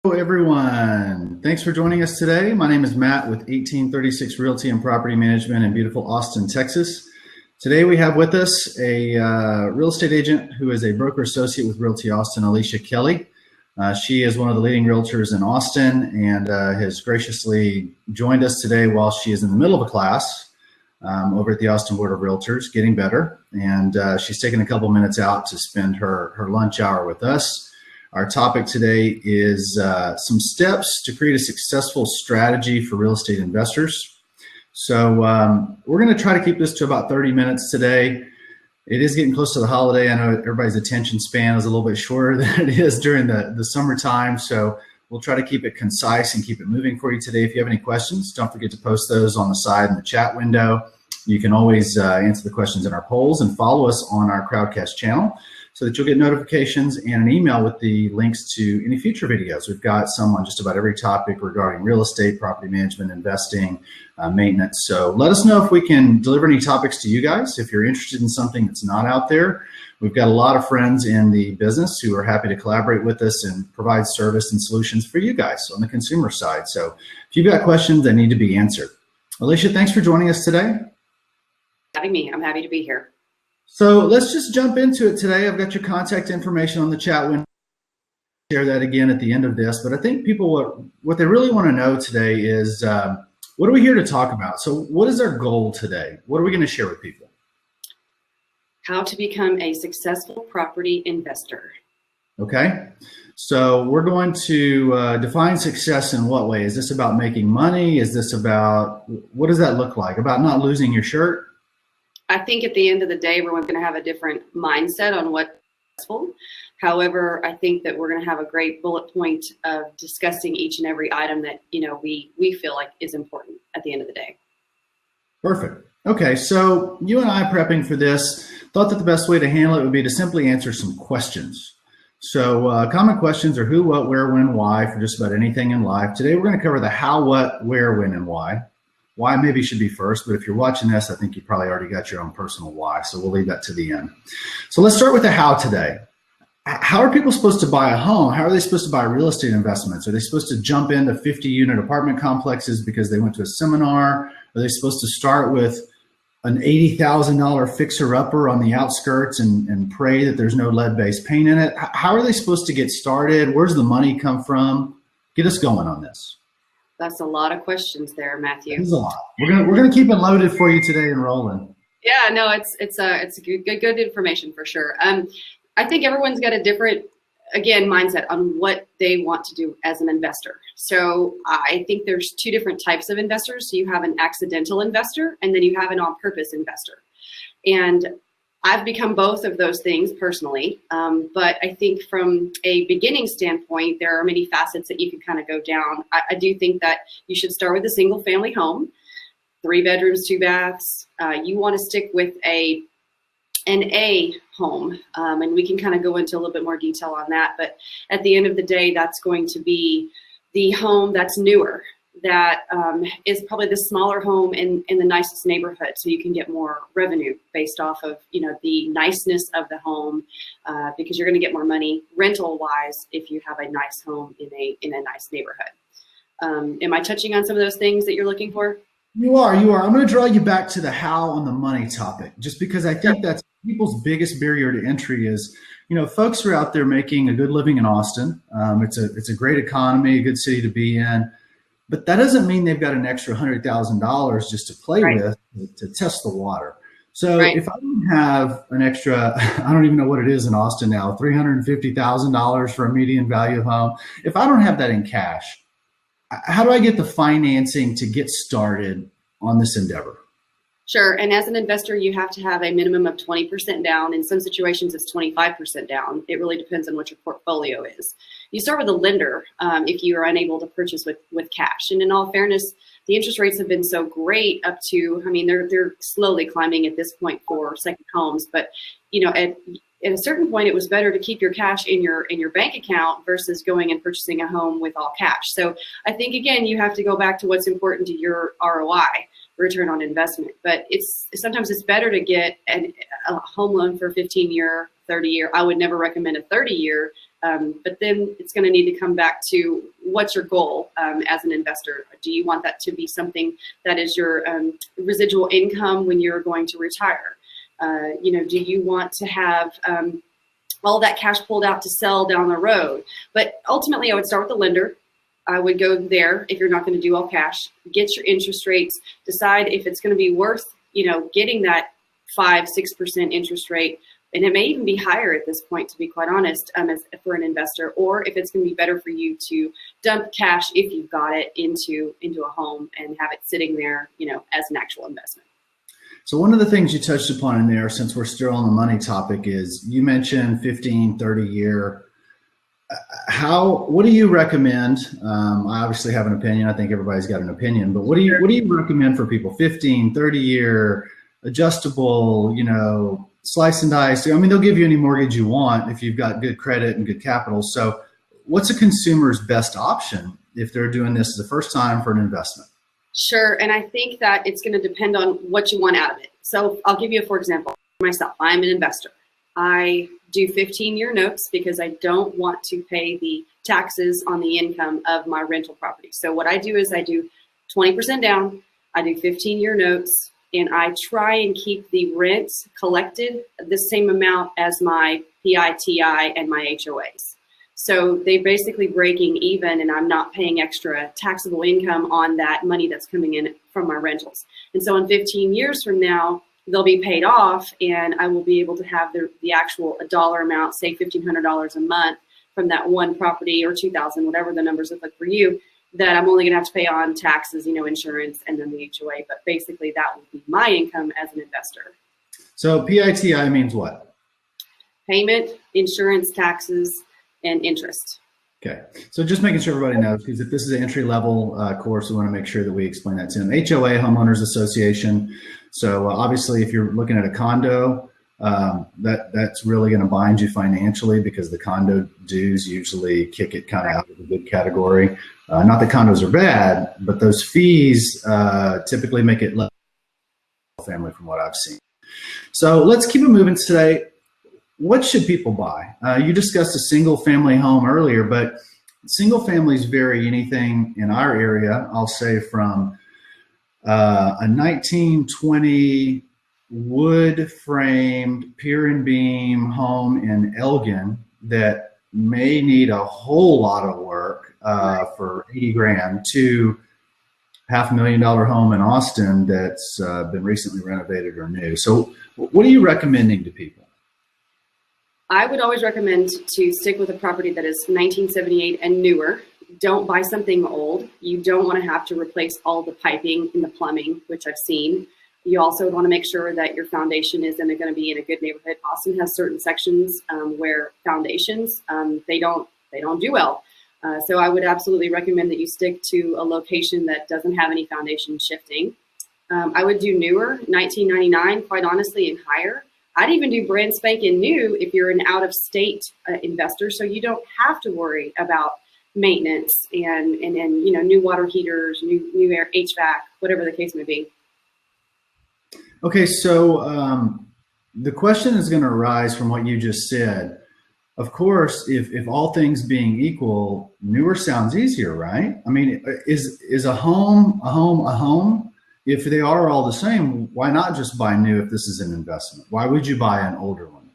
Hello, everyone. Thanks for joining us today. My name is Matt with 1836 Realty and Property Management in beautiful Austin, Texas. Today we have with us a real estate agent who is a broker associate with Realty Austin, Alicia Kelley. She is one of the leading realtors in Austin and has graciously joined us today while she is in the middle of a class over at the Austin Board of Realtors, getting better. And she's taken a couple minutes out to spend her lunch hour with us. Our topic today is some steps to create a successful strategy for real estate investors. So we're going to try to keep this to about 30 minutes today. It is getting close to the holiday. I know everybody's attention span is a little bit shorter than it is during the summertime. So we'll try to keep it concise and keep it moving for you today. If you have any questions, don't forget to post those on the side in the chat window. You can always answer the questions in our polls and follow us on our Crowdcast channel, so that you'll get notifications and an email with the links to any future videos. We've got some on just about every topic regarding real estate, property management, investing, maintenance. So let us know if we can deliver any topics to you guys. If you're interested in something that's not out there, we've got a lot of friends in the business who are happy to collaborate with us and provide service and solutions for you guys on the consumer side. So if you've got questions that need to be answered. Alicia, thanks for joining us today. Having me. I'm happy to be here. So let's just jump into it today. I've got your contact information on the chat window. Share that again at the end of this. But I think people, what they really want to know today is, what are we here to talk about? So what is our goal today? What are we going to share with people? How to become a successful property investor. Okay. So we're going to define success in what way? Is this about making money? Is this about, what does that look like? About not losing your shirt? I think at the end of the day, everyone's going to have a different mindset on what's successful. However, I think that we're going to have a great bullet point of discussing each and every item that, we feel like is important at the end of the day. Perfect. Okay, so you and I prepping for this thought that the best way to handle it would be to simply answer some questions. So common questions are who, what, where, when, why for just about anything in life. Today we're going to cover the how, what, where, when, and why. Why maybe should be first, but if you're watching this, I think you probably already got your own personal why, so we'll leave that to the end. So let's start with the how today. How are people supposed to buy a home? How are they supposed to buy real estate investments? Are they supposed to jump into 50-unit apartment complexes because they went to a seminar? Are they supposed to start with an $80,000 fixer-upper on the outskirts and pray that there's no lead-based paint in it? How are they supposed to get started? Where's the money come from? Get us going on this. That's a lot of questions there, Matthew. It's a lot. We're gonna keep it loaded for you today and rolling. Yeah, no, it's good information for sure. I think everyone's got a different, again, mindset on what they want to do as an investor. So I think there's two different types of investors. So you have an accidental investor, and then you have an on-purpose investor. And I've become both of those things personally, but I think from a beginning standpoint, there are many facets that you can kind of go down. I do think that you should start with a single family home, 3 bedrooms, 2 baths. You want to stick with an A home, and we can kind of go into a little bit more detail on that. But at the end of the day, that's going to be the home that's newer, that is probably the smaller home in the nicest neighborhood, so you can get more revenue based off of the niceness of the home, because you're going to get more money rental wise if you have a nice home in a nice neighborhood. Am I touching on some of those things that you're looking for? You are. I'm going to draw you back to the how on the money topic, just because I think that's people's biggest barrier to entry is, folks are out there making a good living in Austin. It's a great economy, a good city to be in. But that doesn't mean they've got an extra $100,000 just to play with to test the water. So if I don't have an extra, I don't even know what it is in Austin now, $350,000 for a median value of home. If I don't have that in cash, how do I get the financing to get started on this endeavor? Sure. And as an investor, you have to have a minimum of 20% down. In some situations, it's 25% down. It really depends on what your portfolio is. You start with a lender if you are unable to purchase with cash. And in all fairness, the interest rates have been so great up to, they're slowly climbing at this point for second homes. But, at a certain point, it was better to keep your cash in your bank account versus going and purchasing a home with all cash. So I think, again, you have to go back to what's important to your ROI, return on investment. But sometimes it's better to get a home loan for 15-year, 30-year. I would never recommend a 30-year But then it's going to need to come back to what's your goal as an investor. Do you want that to be something that is your residual income when you're going to retire? Do you want to have all that cash pulled out to sell down the road? But ultimately, I would start with the lender. I would go there if you're not going to do all cash. Get your interest rates. Decide if it's going to be worth, getting that 5-6% interest rate, and it may even be higher at this point, to be quite honest, for an investor, or if it's going to be better for you to dump cash if you've got it into a home and have it sitting there, as an actual investment. So one of the things you touched upon in there, since we're still on the money topic, is you mentioned 15, 30 year. What do you recommend? I obviously have an opinion. I think everybody's got an opinion, but what do you recommend for people? 15, 30 year, adjustable, slice and dice. I mean, they'll give you any mortgage you want if you've got good credit and good capital. So what's a consumer's best option if they're doing this the first time for an investment? Sure. And I think that it's going to depend on what you want out of it. So I'll give you for example, myself. I'm an investor. I do 15-year notes because I don't want to pay the taxes on the income of my rental property. So what I do is I do 20% down. I do 15-year notes, and I try and keep the rent collected the same amount as my PITI and my HOAs. So they're basically breaking even, and I'm not paying extra taxable income on that money that's coming in from my rentals. And so in 15 years from now, they'll be paid off, and I will be able to have the actual dollar amount, say $1,500 a month from that one property, or $2,000, whatever the numbers look like for you, that I'm only going to have to pay on taxes, insurance, and then the HOA. But basically, that would be my income as an investor. So PITI means what? Payment, insurance, taxes, and interest. Okay. So just making sure everybody knows, because if this is an entry-level course, we want to make sure that we explain that to them. HOA, Homeowners Association. So obviously, if you're looking at a condo, that's really going to bind you financially, because the condo dues usually kick it kind of out of the good category. Not that condos are bad, but those fees typically make it less family from what I've seen. So let's keep it moving today. What should people buy? You discussed a single family home earlier, but single families vary anything in our area, I'll say from a 1920 wood framed pier and beam home in Elgin that may need a whole lot of work for 80 grand to $500,000 home in Austin that's been recently renovated or new. So what are you recommending to people? I would always recommend to stick with a property that is 1978 and newer. Don't buy something old. You don't want to have to replace all the piping and the plumbing, which I've seen. You also want to make sure that your foundation is going to be in a good neighborhood. Austin has certain sections where foundations, they don't do well. So I would absolutely recommend that you stick to a location that doesn't have any foundation shifting. I would do newer, 1999, quite honestly, and higher. I'd even do brand spanking new if you're an out-of-state investor, so you don't have to worry about maintenance and new water heaters, new air HVAC, whatever the case may be. Okay, so the question is going to arise from what you just said. Of course, if all things being equal, newer sounds easier, right? I mean, is a home a home? If they are all the same, why not just buy new if this is an investment? Why would you buy an older one?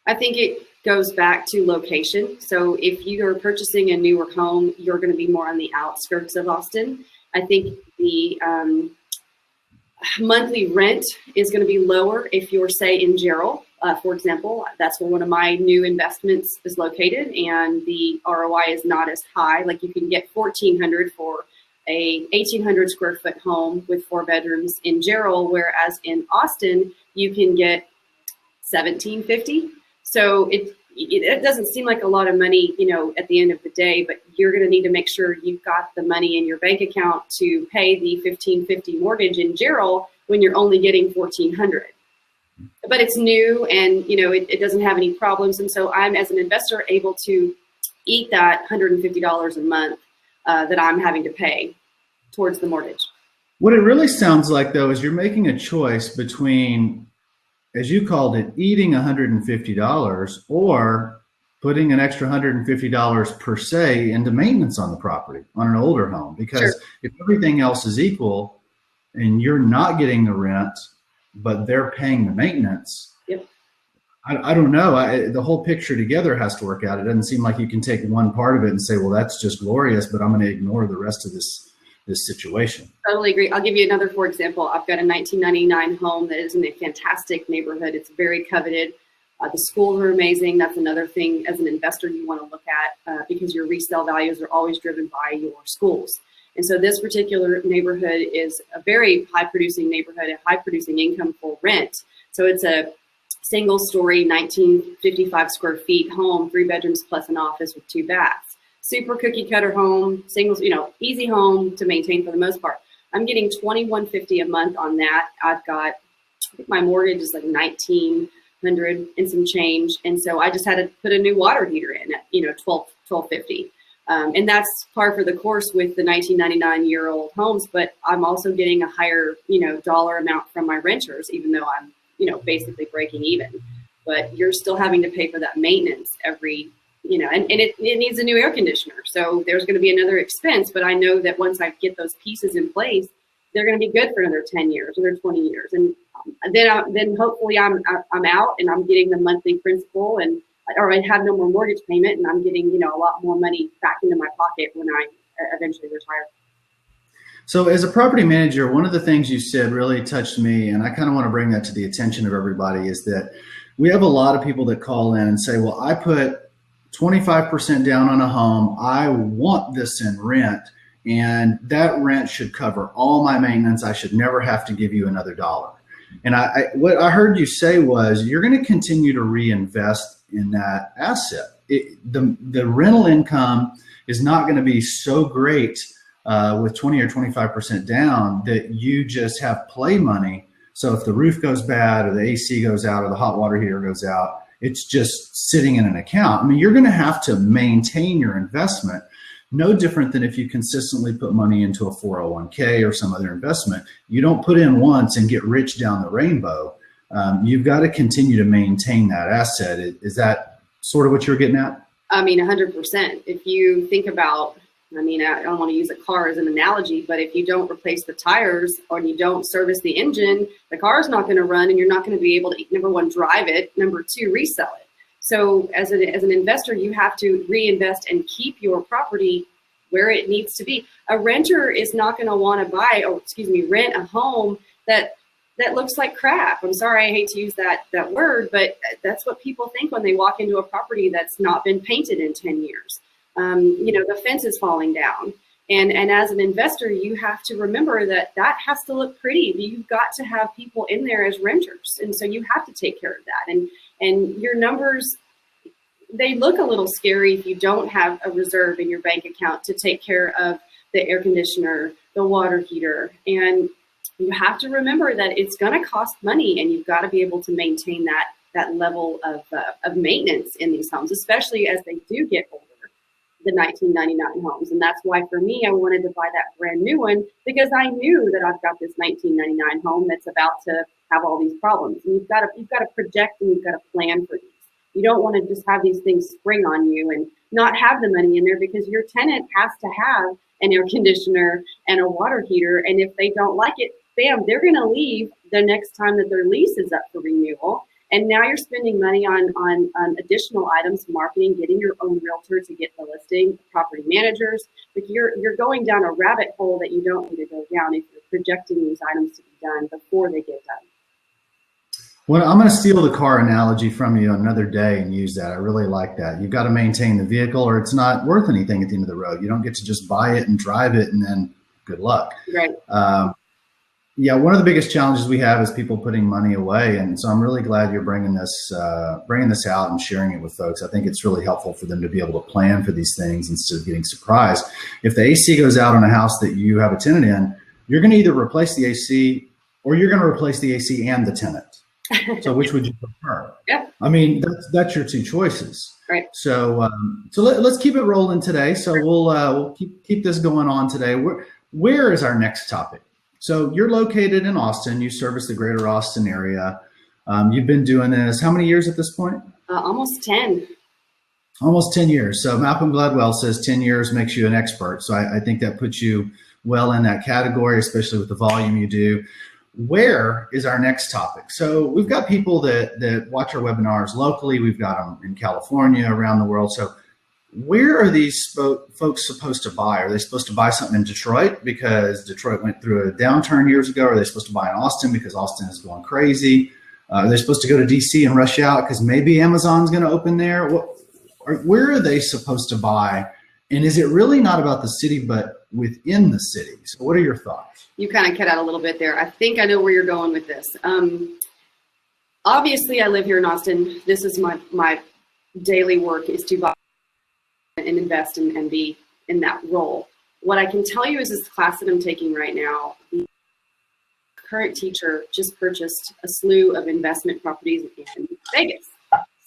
I think it goes back to location. So if you are purchasing a newer home, you're going to be more on the outskirts of Austin. I think the monthly rent is going to be lower if you're, say, in Gerald, for example. That's where one of my new investments is located, and the ROI is not as high. Like, you can get $1,400 for a 1,800 square foot home with 4 bedrooms in Gerald, whereas in Austin you can get $1,750. So it doesn't seem like a lot of money, at the end of the day, but you're going to need to make sure you've got the money in your bank account to pay the $1,550 mortgage in Gerald when you're only getting $1,400. But it's new, and it doesn't have any problems, and so I'm, as an investor, able to eat that $150 a month that I'm having to pay towards the mortgage. What it really sounds like, though, is you're making a choice between, as you called it, eating $150 or putting an extra $150 per se into maintenance on the property on an older home, because Sure. if everything else is equal and you're not getting the rent, but they're paying the maintenance, Yep. I don't know. The whole picture together has to work out. It doesn't seem like you can take one part of it and say, well, that's just glorious, but I'm going to ignore the rest of this situation. Totally agree. I'll give you another, for example. I've got a 1999 home that is in a fantastic neighborhood. It's very coveted. The schools are amazing. That's another thing as an investor you want to look at because your resale values are always driven by your schools. And so this particular neighborhood is a very high producing neighborhood, a high producing income for rent. So it's a single story, 1955 square feet home, 3 bedrooms plus an office with 2 baths. Super cookie cutter home, singles, easy home to maintain for the most part. I'm getting $2,150 a month on that. I've got, I think my mortgage is like $1,900 and some change. And so I just had to put a new water heater in at, $1,250. And that's par for the course with the 1999-year-old homes, but I'm also getting a higher, dollar amount from my renters, even though I'm, basically breaking even. But you're still having to pay for that maintenance every, and it needs a new air conditioner. So there's going to be another expense, but I know that once I get those pieces in place, they're going to be good for another 10 years or 20 years. And then hopefully I'm out and I'm getting the monthly principal or I have no more mortgage payment and I'm getting, a lot more money back into my pocket when I eventually retire. So as a property manager, one of the things you said really touched me, and I kind of want to bring that to the attention of everybody, is that we have a lot of people that call in and say, well, I put 25% down on a home. I want this in rent, and that rent should cover all my maintenance. I should never have to give you another dollar. And what I heard you say was you're going to continue to reinvest in that asset. The rental income is not going to be so great with 20 or 25% down that you just have play money. So if the roof goes bad or the AC goes out or the hot water heater goes out, it's just sitting in an account. I mean, you're going to have to maintain your investment. No different than if you consistently put money into a 401k or some other investment. You don't put in once and get rich down the rainbow. You've got to continue to maintain that asset. Is that sort of what you're getting at? I mean, 100%. If you think about, I don't want to use a car as an analogy, but if you don't replace the tires or you don't service the engine, the car is not going to run and you're not going to be able to, number one, drive it, number two, resell it. So as an investor, you have to reinvest and keep your property where it needs to be. A renter is not going to want to rent a home that looks like crap. I'm sorry, I hate to use that word, but that's what people think when they walk into a property that's not been painted in 10 years. The fence is falling down. And as an investor, you have to remember that has to look pretty. You've got to have people in there as renters. And so you have to take care of that. And your numbers, they look a little scary if you don't have a reserve in your bank account to take care of the air conditioner, the water heater. And you have to remember that it's going to cost money and you've got to be able to maintain that level of maintenance in these homes, especially as they do get older. The 1999 homes. And that's why for me, I wanted to buy that brand new one because I knew that I've got this 1999 home that's about to have all these problems. And you've got to project and you've got to plan for these. You don't want to just have these things spring on you and not have the money in there because your tenant has to have an air conditioner and a water heater. And if they don't like it, bam, they're going to leave the next time that their lease is up for renewal. And now you're spending money on additional items, marketing, getting your own realtor to get the listing, property managers. But you're going down a rabbit hole that you don't need to go down if you're projecting these items to be done before they get done. Well, I'm going to steal the car analogy from you another day and use that. I really like that. You've got to maintain the vehicle or it's not worth anything at the end of the road. You don't get to just buy it and drive it and then good luck. Right. Yeah, one of the biggest challenges we have is people putting money away, and so I'm really glad you're bringing this out and sharing it with folks. I think it's really helpful for them to be able to plan for these things instead of getting surprised. If the AC goes out on a house that you have a tenant in, you're going to either replace the AC or you're going to replace the AC and the tenant. So which would you prefer? Yeah. I mean, that's your two choices. Right. So let's keep it rolling today. So we'll keep this going on today. Where is our next topic? So you're located in Austin. You service the greater Austin area. You've been doing this how many years at this point? Almost 10. Almost 10 years. So Malcolm Gladwell says 10 years makes you an expert. So I think that puts you well in that category, especially with the volume you do. Where is our next topic? So we've got people that watch our webinars locally. We've got them in California, around the world. So where are these folks supposed to buy? Are they supposed to buy something in Detroit because Detroit went through a downturn years ago? Are they supposed to buy in Austin because Austin is going crazy? Are they supposed to go to DC and rush out because maybe Amazon's going to open there? Where are they supposed to buy? And is it really not about the city, but within the city? So what are your thoughts? You kind of cut out a little bit there. I think I know where you're going with this. Obviously, I live here in Austin. This is my daily work, is to buy and invest and be in that role. What I can tell you is this class that I'm taking right now, the current teacher just purchased a slew of investment properties in Vegas.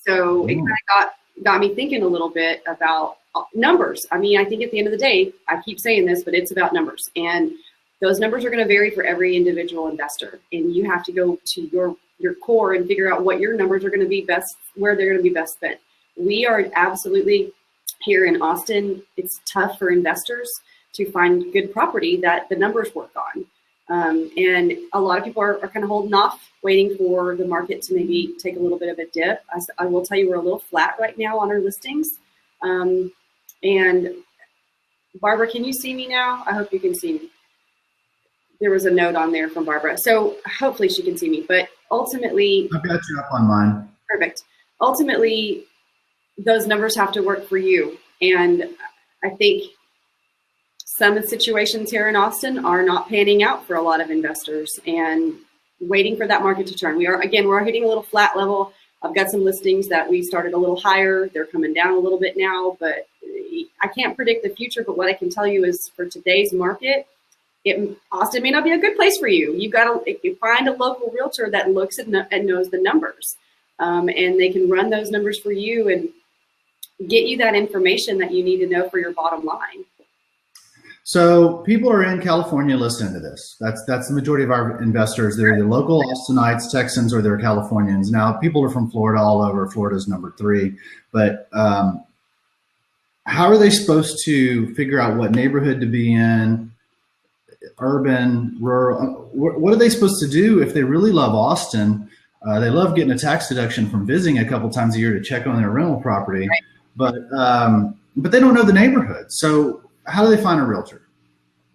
So it kind of got me thinking a little bit about numbers. I mean, I think at the end of the day, I keep saying this, but it's about numbers. And those numbers are going to vary for every individual investor. And you have to go to your core and figure out what your numbers are going to be best, where they're going to be best spent. We are absolutely here in Austin. It's tough for investors to find good property that the numbers work on. And a lot of people are kind of holding off, waiting for the market to maybe take a little bit of a dip. I will tell you, we're a little flat right now on our listings. And Barbara, can you see me now? I hope you can see me. There was a note on there from Barbara. So hopefully she can see me, but ultimately— I've got you up on mine. Perfect. Ultimately, those numbers have to work for you. And I think some situations here in Austin are not panning out for a lot of investors and waiting for that market to turn. We're hitting a little flat level. I've got some listings that we started a little higher. They're coming down a little bit now, but I can't predict the future. But what I can tell you is, for today's market, Austin may not be a good place for you. You've got to find a local realtor that looks at and knows the numbers, and they can run those numbers for you and get you that information that you need to know for your bottom line. So people are in California listening to this. That's the majority of our investors. They're either local Austinites, Texans, or they're Californians. Now, people are from Florida all over. Florida's number 3. But how are they supposed to figure out what neighborhood to be in, urban, rural? What are they supposed to do if they really love Austin? They love getting a tax deduction from visiting a couple times a year to check on their rental property, right. But they don't know the neighborhood. So how do they find a realtor?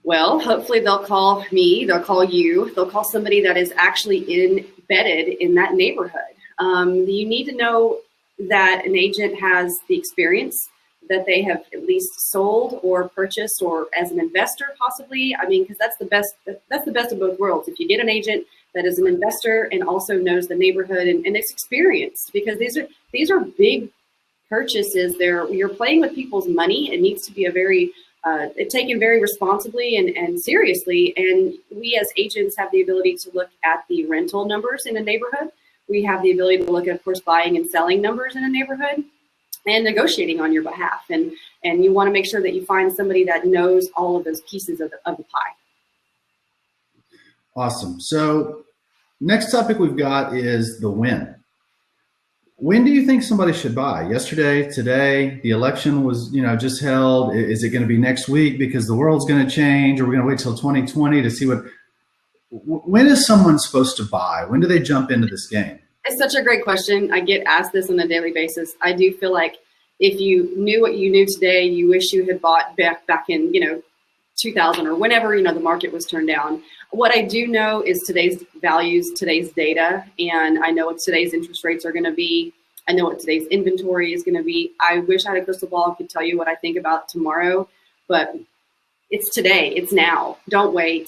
Well, hopefully they'll call me, they'll call you, they'll call somebody that is actually embedded in that neighborhood. You need to know that an agent has the experience, that they have at least sold or purchased, or as an investor possibly. I mean, because that's the best of both worlds. If you get an agent that is an investor and also knows the neighborhood and is experienced, because these are big purchases. You're playing with people's money. It needs to be taken very responsibly and seriously. And we as agents have the ability to look at the rental numbers in a neighborhood. We have the ability to look at, of course, buying and selling numbers in a neighborhood and negotiating on your behalf. And you want to make sure that you find somebody that knows all of those pieces of the pie. Awesome. So next topic we've got is the when. When do you think somebody should buy? Yesterday, today? The election was, just held. Is it going to be next week because the world's going to change? Or we're going to wait till 2020 to see when is someone supposed to buy? When do they jump into this game? It's such a great question. I get asked this on a daily basis. I do feel like if you knew what you knew today, you wish you had bought back in, 2000 or whenever, the market was turned down. What I do know is today's values, today's data, and I know what today's interest rates are going to be. I know what today's inventory is going to be. I wish I had a crystal ball and could tell you what I think about tomorrow, but it's today, it's now. Don't wait,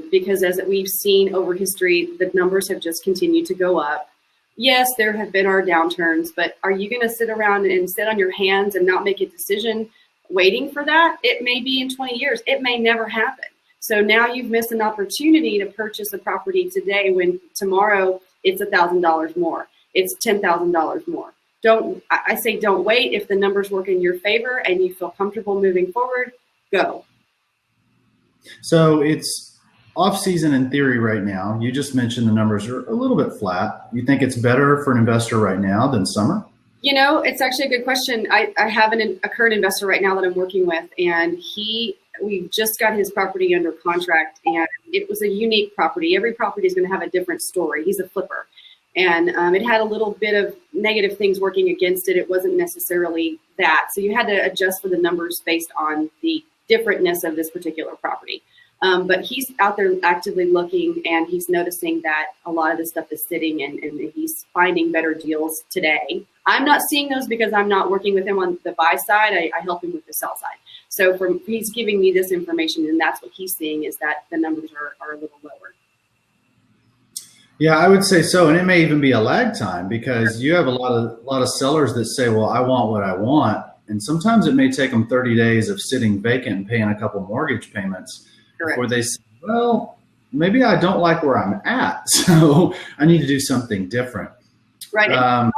because as we've seen over history, the numbers have just continued to go up. Yes, there have been our downturns, but are you going to sit around and sit on your hands and not make a decision waiting for that? It may be in 20 years. It may never happen. So now you've missed an opportunity to purchase a property today when tomorrow it's $1,000 more. It's $10,000 more. I say don't wait. If the numbers work in your favor and you feel comfortable moving forward, go. So it's off season in theory right now. You just mentioned the numbers are a little bit flat. You think it's better for an investor right now than summer? It's actually a good question. I have a current investor right now that I'm working with, and we just got his property under contract, and it was a unique property. Every property is going to have a different story. He's a flipper, and it had a little bit of negative things working against it. It wasn't necessarily that. So you had to adjust for the numbers based on the differentness of this particular property. But he's out there actively looking, and he's noticing that a lot of this stuff is sitting, and he's finding better deals today. I'm not seeing those because I'm not working with him on the buy side. I help him with the sell side. So he's giving me this information, and that's what he's seeing, is that the numbers are a little lower. Yeah, I would say so. And it may even be a lag time, because you have a lot of sellers that say, well, I want what I want. And sometimes it may take them 30 days of sitting vacant and paying a couple mortgage payments. Correct. Before they say, well, maybe I don't like where I'm at, so I need to do something different. Right.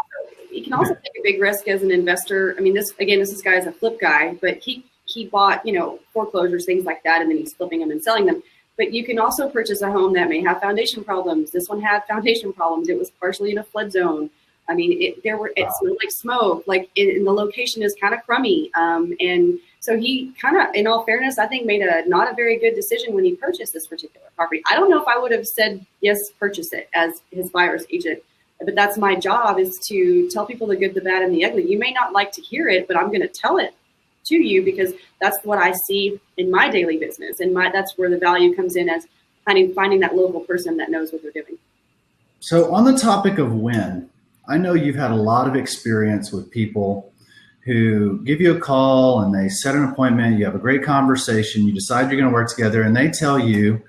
You can also take a big risk as an investor. I mean, this guy is a flip guy, but he bought, foreclosures, things like that, and then he's flipping them and selling them. But you can also purchase a home that may have foundation problems. This one had foundation problems. It was partially in a flood zone. I mean, it smelled like smoke, and the location is kind of crummy. And so he kind of, in all fairness, I think made not a very good decision when he purchased this particular property. I don't know if I would have said, yes, purchase it as his buyer's agent, but that's my job, is to tell people the good, the bad, and the ugly. You may not like to hear it, but I'm going to tell it to you, because that's what I see in my daily business. And that's where the value comes in, as finding that local person that knows what they're doing. So on the topic of when, I know you've had a lot of experience with people who give you a call and they set an appointment, you have a great conversation, you decide you're going to work together, and they tell you,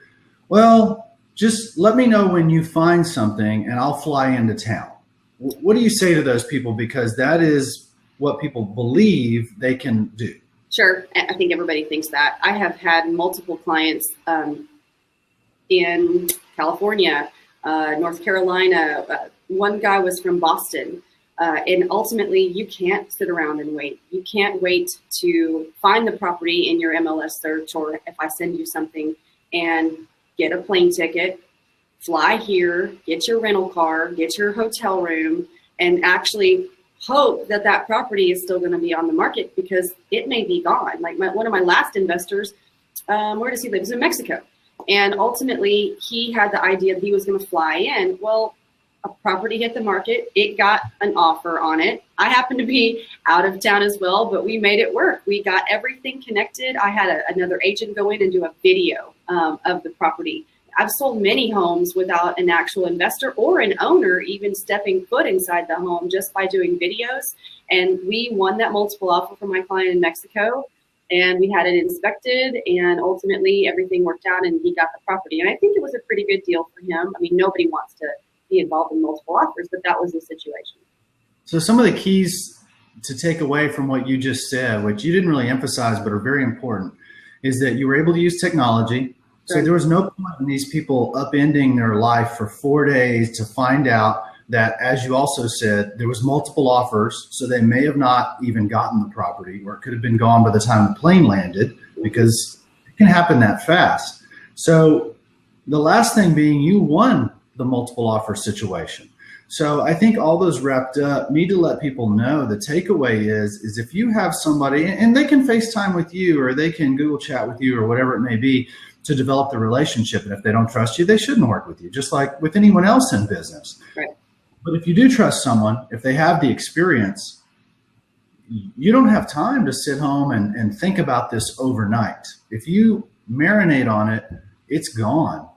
well, just let me know when you find something and I'll fly into town. What do you say to those people? Because that is what people believe they can do. Sure. I think everybody thinks that. I have had multiple clients in California, North Carolina. One guy was from Boston. And ultimately, you can't sit around and wait. You can't wait to find the property in your MLS search, or if I send you something, and get a plane ticket, fly here, get your rental car, get your hotel room, and actually hope that that property is still going to be on the market, because it may be gone. Like one of my last investors, where does he live? He was in Mexico. And ultimately, he had the idea that he was going to fly in. Well, a property hit the market. It got an offer on it. I happened to be out of town as well, but we made it work. We got everything connected. I had another agent go in and do a video of the property. I've sold many homes without an actual investor or an owner even stepping foot inside the home, just by doing videos. And we won that multiple offer from my client in Mexico. And we had it inspected, and ultimately everything worked out and he got the property. And I think it was a pretty good deal for him. I mean, nobody wants to be involved in multiple offers, but that was the situation. So some of the keys to take away from what you just said, which you didn't really emphasize but are very important, is that you were able to use technology. So there was no point in these people upending their life for 4 days to find out that, as you also said, there was multiple offers. So they may have not even gotten the property, or it could have been gone by the time the plane landed, because it can happen that fast. So the last thing being, you won the multiple offer situation. So I think all those wrapped up need to let people know the takeaway is if you have somebody, and they can FaceTime with you, or they can Google chat with you, or whatever it may be, to develop the relationship. And if they don't trust you, they shouldn't work with you, just like with anyone else in business. Right. But if you do trust someone, if they have the experience, you don't have time to sit home and think about this overnight. If you marinate on it, it's gone,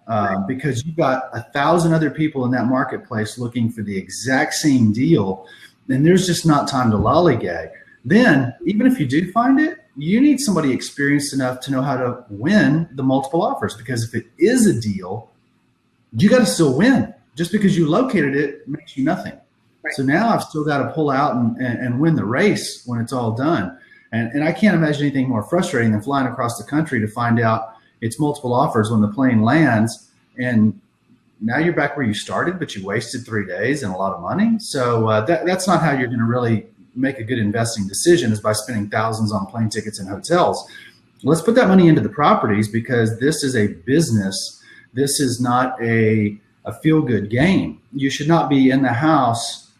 because you've got 1,000 other people in that marketplace looking for the exact same deal, and there's just not time to lollygag. Then, even if you do find it, you need somebody experienced enough to know how to win the multiple offers, because if it is a deal, you got to still win. Just because you located it makes you nothing. Right. So now I've still got to pull out and win the race when it's all done. And I can't imagine anything more frustrating than flying across the country to find out it's multiple offers when the plane lands, and now you're back where you started, but you wasted 3 days and a lot of money. So that's not how you're going to really make a good investing decision, is by spending thousands on plane tickets and hotels. Let's put that money into the properties, because this is a business. This is not a feel-good game. You should not be in the house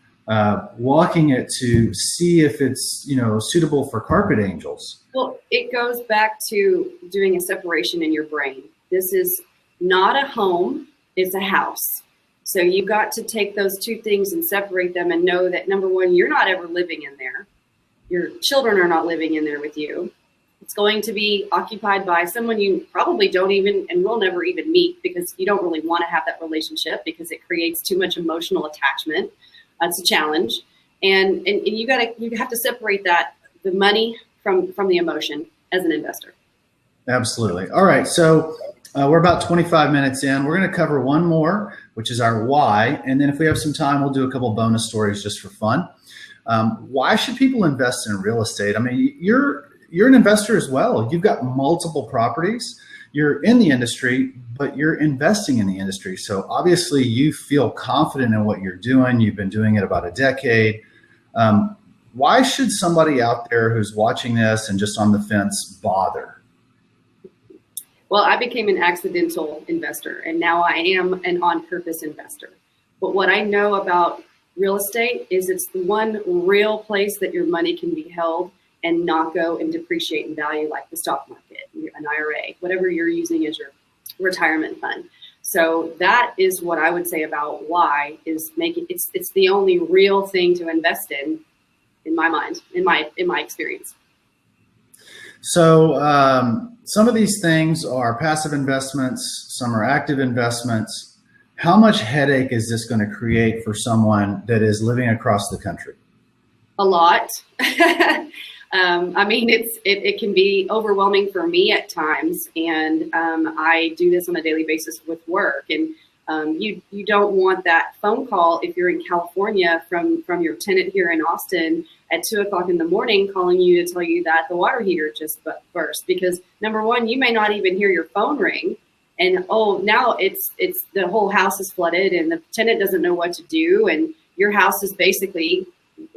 walking it to see if it's, suitable for carpet angels? Well, it goes back to doing a separation in your brain. This is not a home, it's a house. So you've got to take those two things and separate them and know that, number one, you're not ever living in there. Your children are not living in there with you. It's going to be occupied by someone you probably don't even and will never even meet, because you don't really want to have that relationship because it creates too much emotional attachment. It's a challenge. And you have to separate the money from the emotion as an investor. Absolutely. All right. So we're about 25 minutes in. We're going to cover one more, which is our why. And then if we have some time, we'll do a couple bonus stories just for fun. Why should people invest in real estate? I mean, you're an investor as well. You've got multiple properties. You're in the industry, but you're investing in the industry. So obviously you feel confident in what you're doing. You've been doing it about a decade. Why should somebody out there who's watching this and just on the fence bother? Well, I became an accidental investor, and now I am an on-purpose investor. But what I know about real estate is it's the one real place that your money can be held and not go and depreciate in value like the stock market, an IRA, whatever you're using as your retirement fund. So that is what I would say about why is it's the only real thing to invest in my mind, in my experience. So some of these things are passive investments, some are active investments. How much headache is this going to create for someone that is living across the country? A lot. I mean, it can be overwhelming for me at times, and I do this on a daily basis with work. And you don't want that phone call if you're in California from your tenant here in Austin at 2 o'clock in the morning calling you to tell you that the water heater just burst, because number one, you may not even hear your phone ring, and now it's the whole house is flooded and the tenant doesn't know what to do, and your house is basically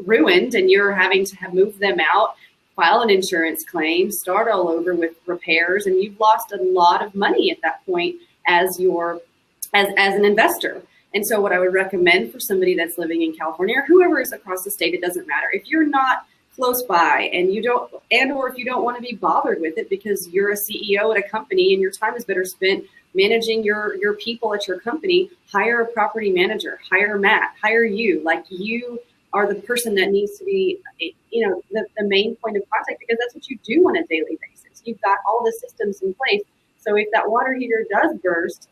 ruined, and you're having to move them out, file an insurance claim, start all over with repairs, and you've lost a lot of money at that point as an investor. And so what I would recommend for somebody that's living in California or whoever is across the state, it doesn't matter. If you're not close by and or if you don't want to be bothered with it because you're a CEO at a company and your time is better spent managing your people at your company, hire a property manager, hire Matt, hire you. Like, you are the person that needs to be, the main point of contact, because that's what you do on a daily basis. You've got all the systems in place. So if that water heater does burst,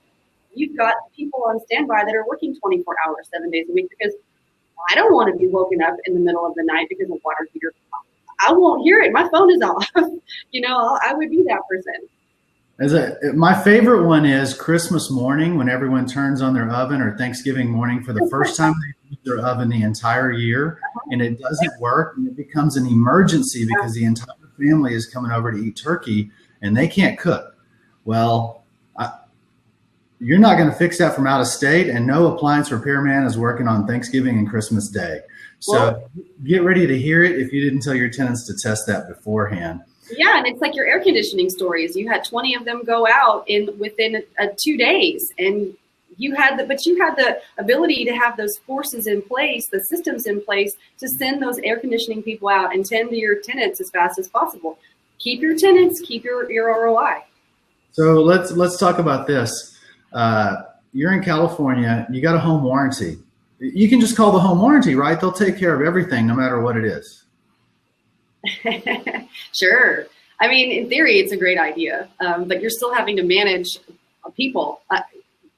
you've got people on standby that are working 24 hours, 7 days a week, because I don't want to be woken up in the middle of the night because of water heater. I won't hear it. My phone is off. I would be that person. My favorite one is Christmas morning when everyone turns on their oven, or Thanksgiving morning for the first time they use their oven the entire year, and it doesn't work, and it becomes an emergency because the entire family is coming over to eat turkey and they can't cook. Well, you're not going to fix that from out of state, and no appliance repairman is working on Thanksgiving and Christmas Day. So get ready to hear it if you didn't tell your tenants to test that beforehand. Yeah, and it's like your air conditioning stories. You had 20 of them go out within 2 days, and you had the ability to have those forces in place, the systems in place to send those air conditioning people out and tend to your tenants as fast as possible. Keep your tenants, keep your ROI. So let's talk about this. You're in California, you got a home warranty. You can just call the home warranty, right? They'll take care of everything no matter what it is. Sure. I mean, in theory, it's a great idea, but you're still having to manage people.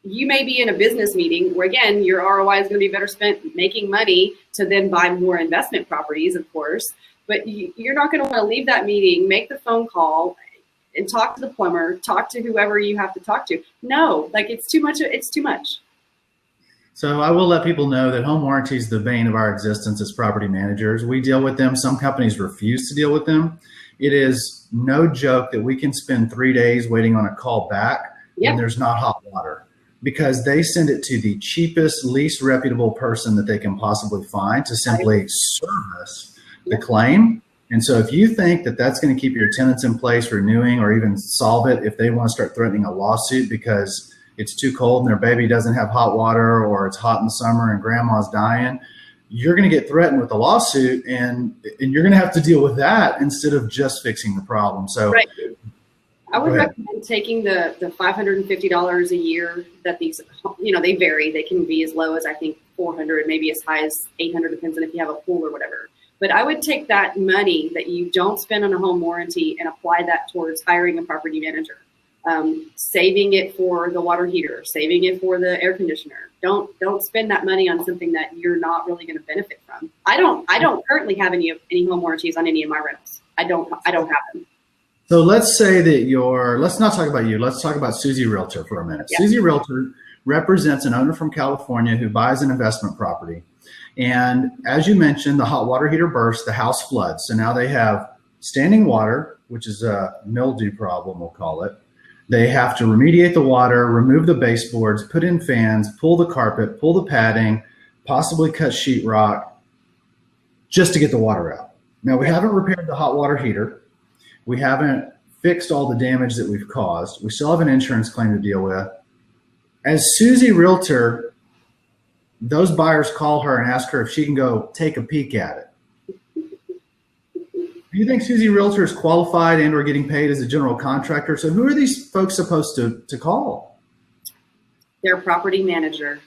You may be in a business meeting where, again, your ROI is going to be better spent making money to then buy more investment properties, of course, but you're not going to want to leave that meeting, make the phone call, and talk to the plumber, talk to whoever you have to talk to. No, like, it's too much. It's too much. So I will let people know that home warranty is the bane of our existence as property managers. We deal with them. Some companies refuse to deal with them. It is no joke that we can spend 3 days waiting on a call back when there's not hot water, because they send it to the cheapest, least reputable person that they can possibly find to simply service the claim. And so if you think that that's going to keep your tenants in place, renewing, or even solve it if they want to start threatening a lawsuit because it's too cold and their baby doesn't have hot water, or it's hot in the summer and grandma's dying, you're going to get threatened with a lawsuit, and you're going to have to deal with that instead of just fixing the problem. So right. I would recommend taking the $550 a year that these, they vary. They can be as low as, I think, $400, maybe as high as $800, depends on if you have a pool or whatever. But I would take that money that you don't spend on a home warranty and apply that towards hiring a property manager, saving it for the water heater, saving it for the air conditioner. Don't spend that money on something that you're not really going to benefit from. I don't currently have any home warranties on any of my rentals. I don't have them. So let's say that let's not talk about you. Let's talk about Susie Realtor for a minute. Yeah. Susie Realtor represents an owner from California who buys an investment property. And as you mentioned, the hot water heater bursts, the house floods. So now they have standing water, which is a mildew problem, we'll call it. They have to remediate the water, remove the baseboards, put in fans, pull the carpet, pull the padding, possibly cut sheetrock just to get the water out. Now, we haven't repaired the hot water heater. We haven't fixed all the damage that we've caused. We still have an insurance claim to deal with. As Susie Realtor, those buyers call her and ask her if she can go take a peek at it. Do you think Susie Realtor is qualified and or getting paid as a general contractor? So who are these folks supposed to call? Their property manager.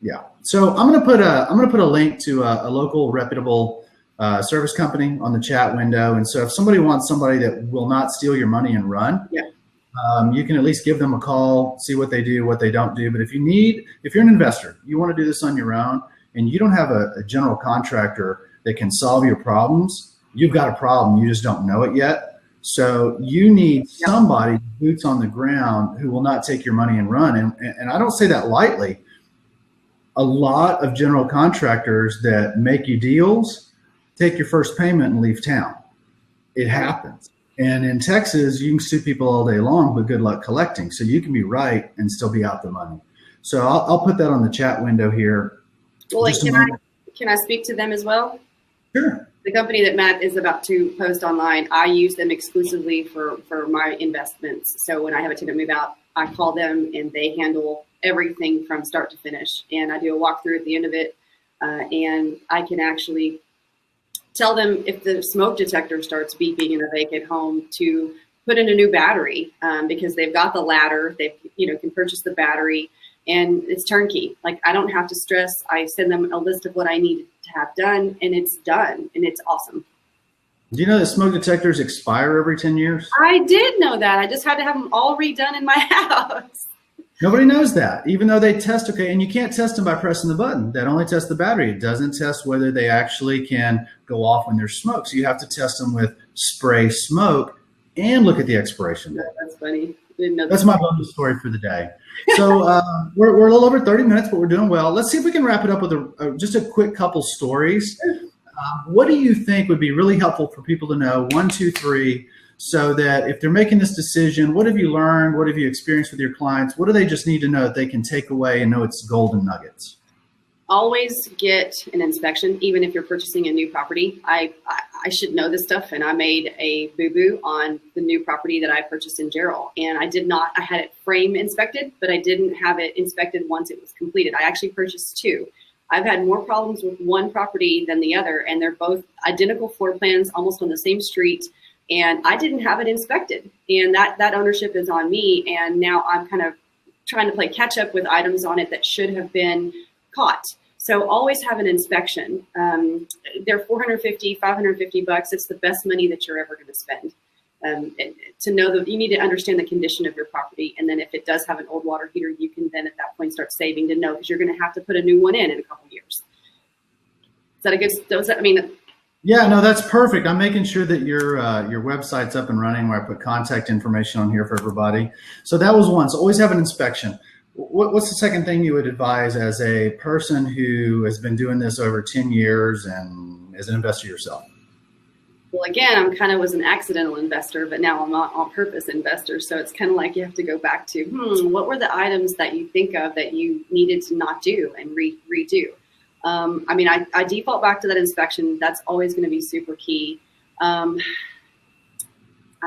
Yeah. So I'm gonna put a link to a local reputable service company on the chat window. And so if somebody wants somebody that will not steal your money and run, yeah. You can at least give them a call, see what they do, what they don't do. But if you're an investor, you want to do this on your own, and you don't have a general contractor that can solve your problems, you've got a problem. You just don't know it yet. So you need somebody, boots on the ground, who will not take your money and run. And I don't say that lightly. A lot of general contractors that make you deals take your first payment and leave town. It happens. And in Texas, you can sue people all day long, but good luck collecting. So you can be right and still be out the money. So I'll put that on the chat window here. Well, can I speak to them as well? Sure. The company that Matt is about to post online, I use them exclusively for my investments. So when I have a tenant move out, I call them and they handle everything from start to finish. And I do a walkthrough at the end of it. And I can actually tell them if the smoke detector starts beeping in a vacant home to put in a new battery, because they've got the ladder, they can purchase the battery, and it's turnkey. Like, I don't have to stress. I send them a list of what I need to have done, and it's done, and it's awesome. Do you know that smoke detectors expire every 10 years? I did know that. I just had to have them all redone in my house. Nobody knows that, even though they test, okay, and you can't test them by pressing the button. That only tests the battery. It doesn't test whether they actually can go off when there's smoke. So you have to test them with spray smoke and look at the expiration date. That's funny. Didn't know that. That's my bonus story for the day. So we're a little over 30 minutes, but we're doing well. Let's see if we can wrap it up with just a quick couple stories. What do you think would be really helpful for people to know, 1, 2, 3, so that if they're making this decision, what have you learned? What have you experienced with your clients? What do they just need to know that they can take away and know it's golden nuggets? Always get an inspection, even if you're purchasing a new property. I should know this stuff, and I made a boo-boo on the new property that I purchased in Gerald. And I had it frame inspected, but I didn't have it inspected once it was completed. I actually purchased 2. I've had more problems with one property than the other, and they're both identical floor plans, almost on the same street. And I didn't have it inspected, and that ownership is on me. And now I'm kind of trying to play catch up with items on it that should have been caught. So always have an inspection. They're $450, $550. It's the best money that you're ever going to spend. To know that you need to understand the condition of your property. And then if it does have an old water heater, you can then at that point start saving to know, because you're going to have to put a new one in a couple years. Is that a good, Yeah, no, that's perfect. I'm making sure that your website's up and running, where I put contact information on here for everybody. So that was one. So always have an inspection. What's the second thing you would advise as a person who has been doing this over 10 years and is an investor yourself? Well, again, was an accidental investor, but now I'm an on-purpose investor. So it's kind of like you have to go back to, what were the items that you think of that you needed to not do and redo? I default back to that inspection. That's always going to be super key. I'm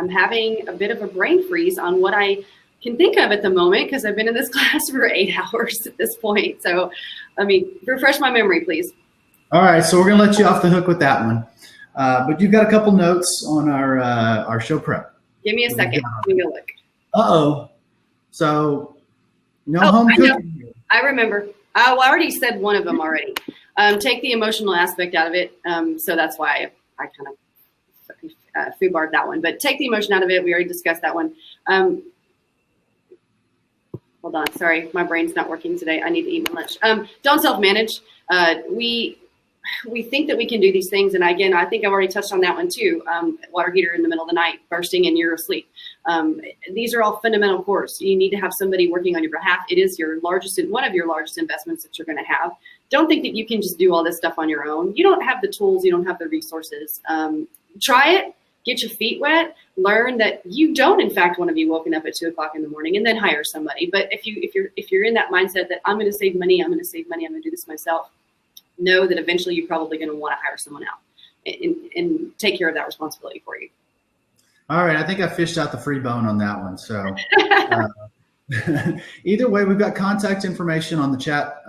having a bit of a brain freeze on what I can think of at the moment, because I've been in this class for 8 hours at this point. So, refresh my memory, please. All right, so we're going to let you off the hook with that one. But you've got a couple notes on our show prep. Give me a second. Let me go look. Uh-oh. So, home cooking. I remember. I already said one of them already. Take the emotional aspect out of it. So that's why I kind of foobarred that one. But take the emotion out of it. We already discussed that one. Hold on. Sorry, my brain's not working today. I need to eat my lunch. Don't self-manage. We think that we can do these things. And again, I think I've already touched on that one too. Water heater in the middle of the night bursting and you're asleep. These are all fundamental cores. You need to have somebody working on your behalf. It is one of your largest investments that you're going to have. Don't think that you can just do all this stuff on your own. You don't have the tools. You don't have the resources. Try it. Get your feet wet. Learn that you don't, in fact, want to be woken up at 2 o'clock in the morning, and then hire somebody. But if you're in that mindset that I'm going to save money, I'm going to do this myself, know that eventually you're probably going to want to hire someone out and take care of that responsibility for you. All right. I think I fished out the free bone on that one. So either way, we've got contact information on the chat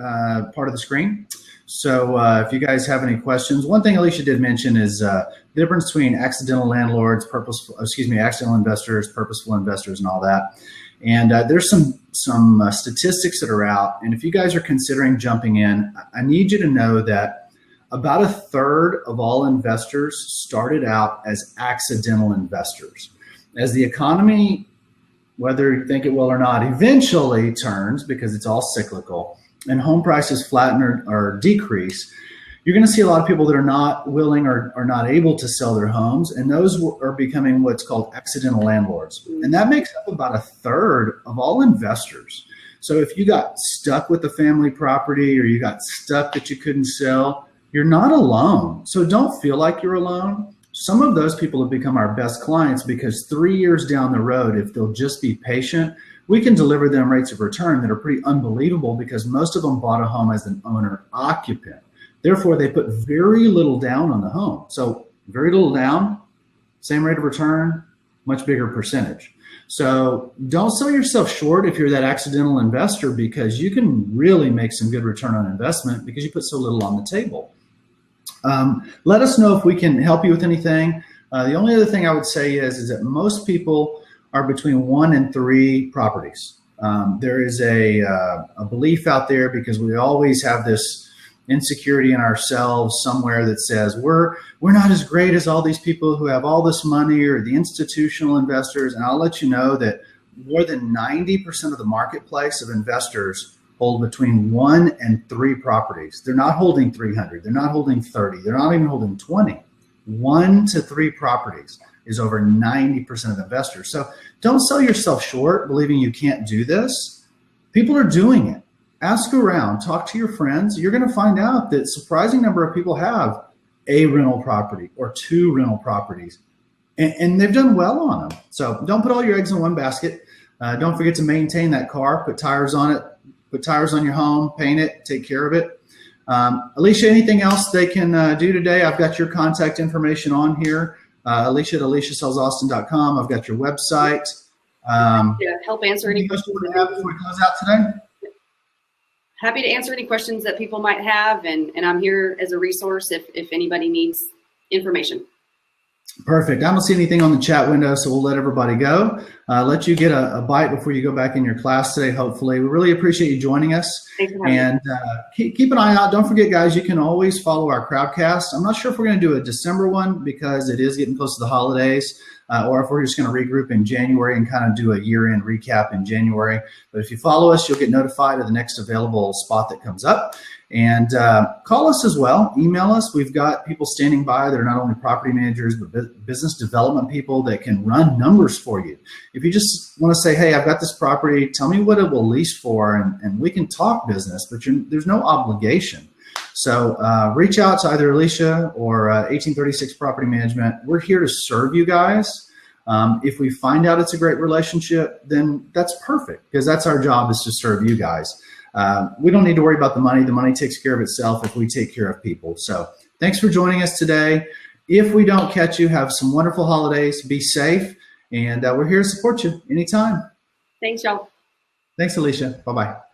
part of the screen. So if you guys have any questions, one thing Alicia did mention is the difference between accidental landlords, accidental investors, purposeful investors, and all that. And there's some statistics that are out. And if you guys are considering jumping in, I need you to know that about a third of all investors started out as accidental investors. As the economy, whether you think it will or not, eventually turns, because it's all cyclical, and home prices flatten or decrease, you're going to see a lot of people that are not willing or not able to sell their homes, and those are becoming what's called accidental landlords. And that makes up about a third of all investors. So if you got stuck with the family property or you got stuck that you couldn't sell, you're not alone. So don't feel like you're alone. Some of those people have become our best clients because 3 years down the road, if they'll just be patient, we can deliver them rates of return that are pretty unbelievable, because most of them bought a home as an owner occupant. Therefore, they put very little down on the home. So very little down, same rate of return, much bigger percentage. So don't sell yourself short if you're that accidental investor, because you can really make some good return on investment because you put so little on the table. Let us know if we can help you with anything. The only other thing I would say is that most people are between 1 and 3 properties. There is a belief out there, because we always have this insecurity in ourselves somewhere that says we're not as great as all these people who have all this money, or the institutional investors. And I'll let you know that more than 90% of the marketplace of investors hold between 1 and 3 properties. They're not holding 300. They're not holding 30. They're not even holding 20. 1 to 3 properties is over 90% of investors. So don't sell yourself short believing you can't do this. People are doing it. Ask around, talk to your friends. You're going to find out that a surprising number of people have a rental property or 2 rental properties, and they've done well on them. So don't put all your eggs in one basket. Don't forget to maintain that car, put tires on it, put tires on your home, paint it, take care of it. Alicia, anything else they can do today? I've got your contact information on here. Alicia at aliciasellsaustin.com. I've got your website. Help answer any questions we have before we close out today. Happy to answer any questions that people might have, and I'm here as a resource if anybody needs information. Perfect. I don't see anything on the chat window, so we'll let everybody go. Let you get a bite before you go back in your class today, hopefully. We really appreciate you joining us. Thanks for having me. Keep an eye out. Don't forget, guys, you can always follow our Crowdcast. I'm not sure if we're going to do a December one because it is getting close to the holidays, or if we're just going to regroup in January and kind of do a year-end recap in January. But if you follow us, you'll get notified of the next available spot that comes up. And call us as well. Email us. We've got people standing by that are not only property managers, but business development people that can run numbers for you. If you just want to say, hey, I've got this property, tell me what it will lease for, and we can talk business, but there's no obligation. So reach out to either Alicia or 1836 Property Management. We're here to serve you guys. If we find out it's a great relationship, then that's perfect, because that's our job, is to serve you guys. We don't need to worry about the money. The money takes care of itself if we take care of people. So thanks for joining us today. If we don't catch you, have some wonderful holidays. Be safe. And we're here to support you anytime. Thanks, y'all. Thanks, Alicia. Bye-bye.